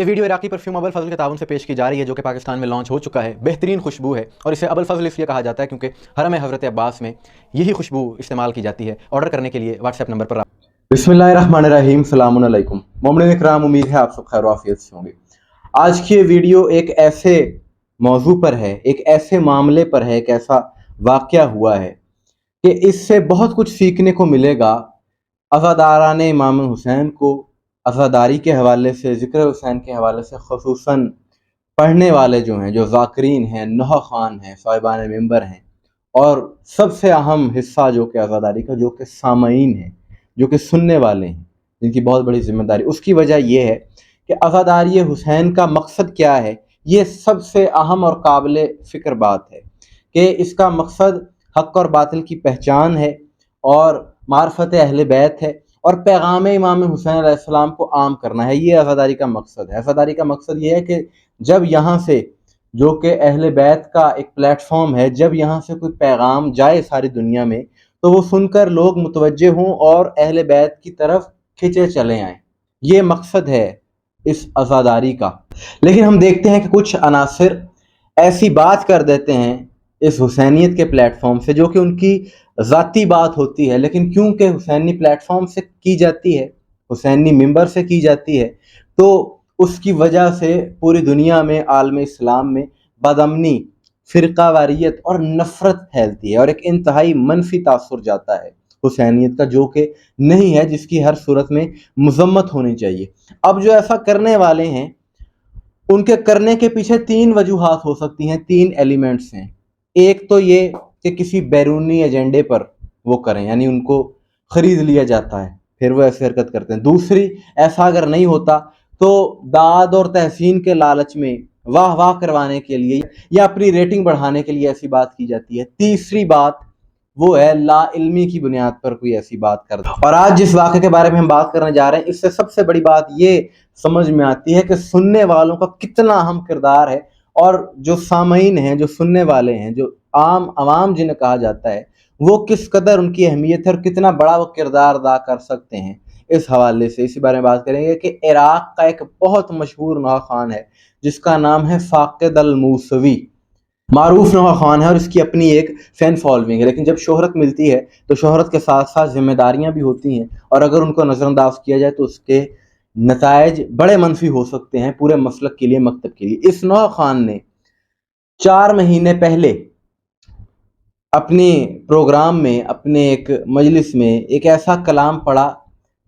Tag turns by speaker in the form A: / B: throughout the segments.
A: یہ ویڈیو عراقی پرفیوم ابو الفضل کے تعاون سے پیش کی جا رہی ہے جو کہ پاکستان میں لانچ ہو چکا ہے. بہترین خوشبو ہے اور اسے ابو الفضل اس لیے کہا جاتا ہے کیونکہ حرم حضرت عباس میں یہی خوشبو استعمال کی جاتی ہے. آرڈر کرنے کے لیے واٹس ایپ نمبر پر
B: بسم اللہ الرحمن الرحیم. السلام علیکم مومنین اکرام، امید ہے آپ سب خیر و عافیت سے ہوں گے. آج کی یہ ویڈیو ایک ایسے موضوع پر ہے، ایک ایسے معاملے پر ہے، ایک ایسا واقعہ ہوا ہے کہ اس سے بہت کچھ سیکھنے کو ملے گا. عزاداران امام حسین کو عزاداری کے حوالے سے، ذکر حسین کے حوالے سے خصوصاً پڑھنے والے جو ہیں، جو ذاکرین ہیں، نوحہ خوان ہیں، صاحبان ممبر ہیں، اور سب سے اہم حصہ جو کہ عزاداری کا، جو کہ سامعین ہیں، جو کہ سننے والے ہیں، جن کی بہت بڑی ذمہ داری. اس کی وجہ یہ ہے کہ عزاداری حسین کا مقصد کیا ہے. یہ سب سے اہم اور قابل فکر بات ہے کہ اس کا مقصد حق اور باطل کی پہچان ہے اور معرفت اہل بیت ہے اور پیغام امام حسین علیہ السلام کو عام کرنا ہے. یہ عزاداری کا مقصد ہے. عزاداری کا مقصد یہ ہے کہ جب یہاں سے، جو کہ اہل بیت کا ایک پلیٹ فارم ہے، جب یہاں سے کوئی پیغام جائے ساری دنیا میں تو وہ سن کر لوگ متوجہ ہوں اور اہل بیت کی طرف کھنچے چلے آئیں. یہ مقصد ہے اس عزاداری کا. لیکن ہم دیکھتے ہیں کہ کچھ عناصر ایسی بات کر دیتے ہیں اس حسینیت کے پلیٹ فارم سے جو کہ ان کی ذاتی بات ہوتی ہے، لیکن کیونکہ حسینی پلیٹ فارم سے کی جاتی ہے، حسینی ممبر سے کی جاتی ہے، تو اس کی وجہ سے پوری دنیا میں، عالم اسلام میں بدامنی، فرقہ واریت اور نفرت پھیلتی ہے اور ایک انتہائی منفی تاثر جاتا ہے حسینیت کا، جو کہ نہیں ہے، جس کی ہر صورت میں مذمت ہونی چاہیے. اب جو ایسا کرنے والے ہیں، ان کے کرنے کے پیچھے تین وجوہات ہو سکتی ہیں، تین ایلیمنٹس ہیں. ایک تو یہ کہ کسی بیرونی ایجنڈے پر وہ کریں، یعنی ان کو خرید لیا جاتا ہے، پھر وہ ایسی حرکت کرتے ہیں. دوسری، ایسا اگر نہیں ہوتا تو داد اور تحسین کے لالچ میں، واہ واہ کروانے کے لیے یا اپنی ریٹنگ بڑھانے کے لیے ایسی بات کی جاتی ہے. تیسری بات وہ ہے لا علمی کی بنیاد پر کوئی ایسی بات کرتا. اور آج جس واقعے کے بارے میں ہم بات کرنے جا رہے ہیں، اس سے سب سے بڑی بات یہ سمجھ میں آتی ہے کہ سننے والوں کا کتنا اہم کردار ہے، اور جو سامعین ہیں، جو سننے والے ہیں، جو عوام جنہیں کہا جاتا ہے، وہ کس قدر ان کی اہمیت ہے اور کتنا بڑا وہ کردار ادا کر سکتے ہیں. اس حوالے سے اسی بارے میں بات کریں گے کہ عراق کا ایک بہت مشہور نوحہ خوان ہے جس کا نام ہے فاقد الموسوی. معروف نوحہ خوان ہے اور اس کی اپنی ایک فین فالوئنگ ہے، لیکن جب شہرت ملتی ہے تو شہرت کے ساتھ ساتھ ذمہ داریاں بھی ہوتی ہیں، اور اگر ان کو نظر انداز کیا جائے تو اس کے نتائج بڑے منفی ہو سکتے ہیں پورے مسلک کے لیے، مکتب کے لیے. اس نوحہ خوان نے 4 مہینے پہلے اپنے پروگرام میں، اپنے ایک مجلس میں ایک ایسا کلام پڑھا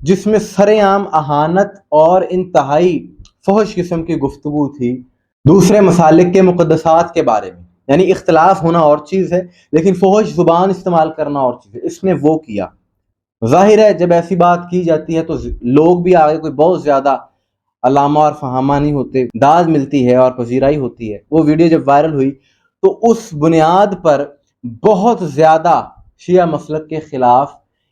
B: جس میں سرے عام اہانت اور انتہائی فحش قسم کی گفتگو تھی دوسرے مسالک کے مقدسات کے بارے میں. یعنی اختلاف ہونا اور چیز ہے، لیکن فحش زبان استعمال کرنا اور چیز ہے. اس نے وہ کیا. ظاہر ہے جب ایسی بات کی جاتی ہے تو لوگ بھی آگے کوئی بہت زیادہ علامہ اور فہامہ نہیں ہوتے، داد ملتی ہے اور پذیرائی ہوتی ہے. وہ ویڈیو جب وائرل ہوئی تو اس بنیاد پر بہت زیادہ شیعہ مسلک کے خلاف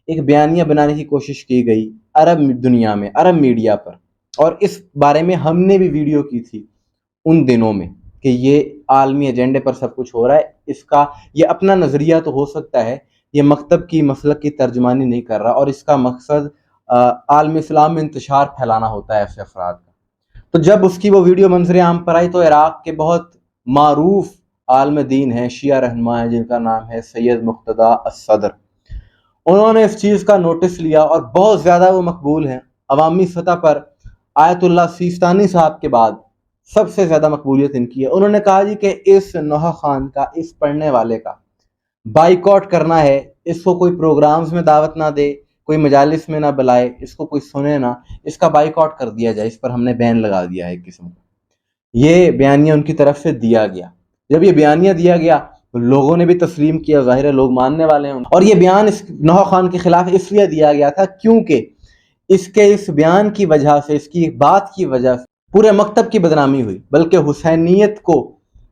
B: ایک بیانیہ بنانے کی کوشش کی گئی عرب دنیا میں، عرب میڈیا پر. اور اس بارے میں ہم نے بھی ویڈیو کی تھی ان دنوں میں کہ یہ عالمی ایجنڈے پر سب کچھ ہو رہا ہے. اس کا یہ اپنا نظریہ تو ہو سکتا ہے، یہ مکتب کی مسلک کی ترجمانی نہیں کر رہا، اور اس کا مقصد عالم اسلام میں انتشار پھیلانا ہوتا ہے ایسے افراد کا. تو جب اس کی وہ ویڈیو منظر عام پر آئی تو عراق کے بہت معروف عالم دین ہیں، شیعہ رہنما ہیں، جن کا نام ہے سید مقتدیٰ الصدر، انہوں نے اس چیز کا نوٹس لیا اور بہت زیادہ وہ مقبول ہیں. عوامی سطح پر آیت اللہ سیستانی صاحب کے بعد سب سے زیادہ مقبولیت ان کی ہے. انہوں نے کہا جی کہ اس نوحہ خوان کا، اس پڑھنے والے کا بائیکاٹ کرنا ہے. اس کو کوئی پروگرامز میں دعوت نہ دے، کوئی مجالس میں نہ بلائے، اس کو کوئی سنے نہ، اس کا بائیکاٹ کر دیا جائے. اس پر ہم نے بین لگا دیا ہے ایک قسم کا. یہ بیانیہ ان کی طرف سے دیا گیا. جب یہ بیانیہ دیا گیا تو لوگوں نے بھی تسلیم کیا، ظاہر ہے لوگ ماننے والے ہیں. اور یہ بیان اس نوحہ خوان کے خلاف اس لیے دیا گیا تھا کیونکہ اس بیان کی وجہ سے، اس کی بات کی وجہ سے پورے مکتب کی بدنامی ہوئی، بلکہ حسینیت کو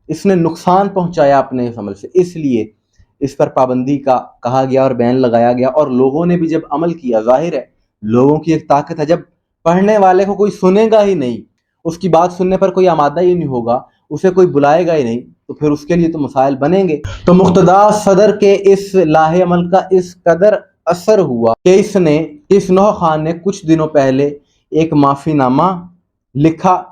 B: اس نے نقصان پہنچایا اپنے اس عمل سے. اس لیے اس پر پابندی کا کہا گیا اور بین لگایا گیا، اور لوگوں نے بھی جب عمل کیا، ظاہر ہے لوگوں کی ایک طاقت ہے، جب پڑھنے والے کو کوئی سنے گا ہی نہیں، اس کی بات سننے پر کوئی آمادہ ہی نہیں ہوگا، اسے کوئی بلائے گا ہی نہیں، تو پھر اس کے لیے تو مسائل بنیں گے. تو مقتدیٰ صدر کے اس لاہ عمل کا اس قدر اثر ہوا کہ اس نوحہ خوان نے کچھ دنوں پہلے ایک معافی نامہ لکھا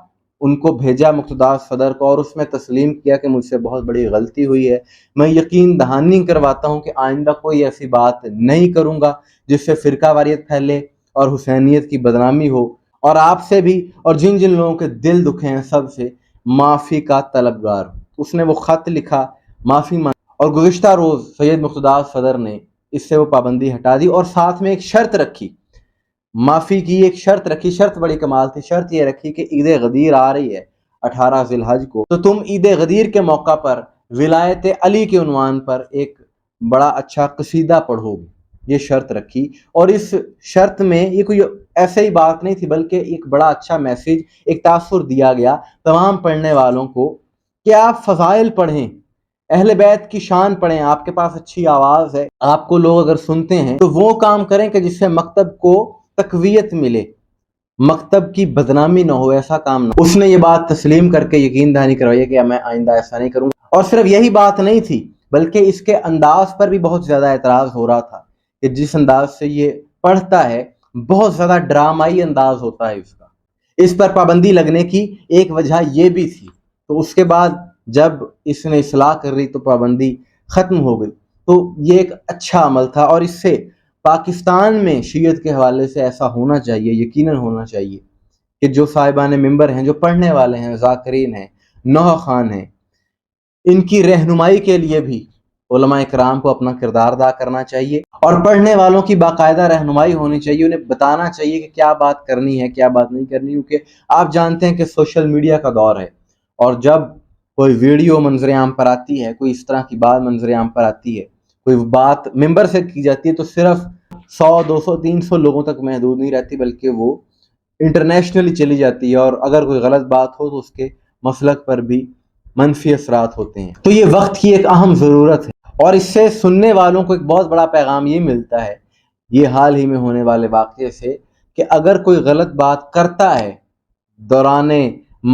B: ان کو بھیجا مقتدیٰ صدر کو اور اس میں تسلیم کیا کہ مجھ سے بہت بڑی غلطی ہوئی ہے، میں یقین دہانی کرواتا ہوں کہ آئندہ کوئی ایسی بات نہیں کروں گا جس سے فرقہ واریت پھیلے اور حسینیت کی بدنامی ہو، اور آپ سے بھی اور جن جن لوگوں کے دل دکھے ہیں سب سے معافی کا طلبگار ہوں۔ اس نے وہ خط لکھا، معافی مانگی، اور گزشتہ روز سید مقتدیٰ صدر نے اس سے وہ پابندی ہٹا دی اور ساتھ میں ایک شرط رکھی، معافی کی ایک شرط رکھی۔ شرط بڑی کمال تھی، شرط یہ رکھی کہ عید غدیر آ رہی ہے 18 ذی الحج کو، تو تم عید غدیر کے موقع پر ولایت علی کے عنوان پر ایک بڑا اچھا قصیدہ پڑھو گے، یہ شرط رکھی۔ اور اس شرط میں یہ کوئی ایسے ہی بات نہیں تھی بلکہ ایک بڑا اچھا میسیج، ایک تاثر دیا گیا تمام پڑھنے والوں کو کہ آپ فضائل پڑھیں، اہل بیت کی شان پڑھیں، آپ کے پاس اچھی آواز ہے، آپ کو لوگ اگر سنتے ہیں تو وہ کام کریں کہ جس سے مکتب کو تقویت ملے، مکتب کی بدنامی نہ ہو، ایسا کام نہ ہو۔ اس نے یہ بات تسلیم کر کے یقین دہانی کروائی کہ میں آئندہ ایسا نہیں کروں گا۔ اور صرف یہی بات نہیں تھی بلکہ اس کے انداز پر بھی بہت زیادہ اعتراض ہو رہا تھا کہ جس انداز سے یہ پڑھتا ہے بہت زیادہ ڈرامائی انداز ہوتا ہے اس کا۔ اس پر پابندی لگنے کی ایک وجہ یہ بھی تھی، تو اس کے بعد جب اس نے اصلاح کر لی تو پابندی ختم ہو گئی۔ تو یہ ایک اچھا عمل تھا، اور اس سے پاکستان میں شیعت کے حوالے سے ایسا ہونا چاہیے، یقیناً ہونا چاہیے کہ جو صاحبان ممبر ہیں، جو پڑھنے والے ہیں، ذاکرین ہیں، نوحہ خوان ہیں، ان کی رہنمائی کے لیے بھی علماء کرام کو اپنا کردار ادا کرنا چاہیے، اور پڑھنے والوں کی باقاعدہ رہنمائی ہونی چاہیے، انہیں بتانا چاہیے کہ کیا بات کرنی ہے، کیا بات نہیں کرنی، کیونکہ آپ جانتے ہیں کہ سوشل میڈیا کا دور ہے، اور جب کوئی ویڈیو منظر عام پر آتی ہے، کوئی اس طرح کی بات منظر عام پر آتی ہے، کوئی بات ممبر سے کی جاتی ہے، تو صرف 100 200 300 لوگوں تک محدود نہیں رہتی بلکہ وہ انٹرنیشنلی چلی جاتی ہے، اور اگر کوئی غلط بات ہو تو اس کے مسلک پر بھی منفی اثرات ہوتے ہیں۔ تو یہ وقت کی ایک اہم ضرورت ہے، اور اس سے سننے والوں کو ایک بہت بڑا پیغام یہ ملتا ہے یہ حال ہی میں ہونے والے واقعے سے، کہ اگر کوئی غلط بات کرتا ہے دوران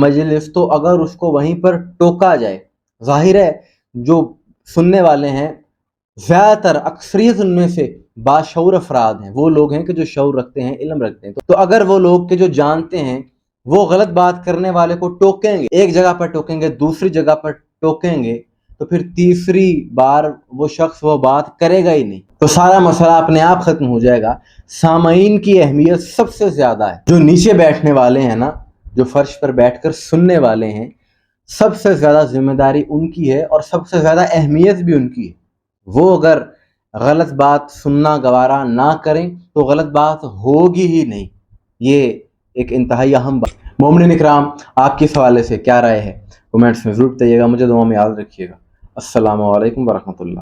B: مجلس تو اگر اس کو وہیں پر ٹوکا جائے، ظاہر ہے جو سننے والے ہیں زیادہ تر اکثریت ان میں سے باشعور افراد ہیں، وہ لوگ ہیں کہ جو شعور رکھتے ہیں، علم رکھتے ہیں، تو اگر وہ لوگ کہ جو جانتے ہیں وہ غلط بات کرنے والے کو ٹوکیں گے، ایک جگہ پر ٹوکیں گے، دوسری جگہ پر ٹوکیں گے، تو پھر تیسری بار وہ شخص وہ بات کرے گا ہی نہیں، تو سارا مسئلہ اپنے آپ ختم ہو جائے گا۔ سامعین کی اہمیت سب سے زیادہ ہے، جو نیچے بیٹھنے والے ہیں نا، جو فرش پر بیٹھ کر سننے والے ہیں، سب سے زیادہ ذمہ داری ان کی ہے اور سب سے زیادہ اہمیت بھی ان کی ہے۔ وہ اگر غلط بات سننا گوارا نہ کریں تو غلط بات ہوگی ہی نہیں، یہ ایک انتہائی اہم بات۔ مومنین اکرام، آپ کی اس حوالے سے کیا رائے ہے؟ کمنٹس میں ضرور بتائیے گا، مجھے دعاؤں میں یاد رکھیے گا۔ السلام علیکم ورحمۃ اللہ۔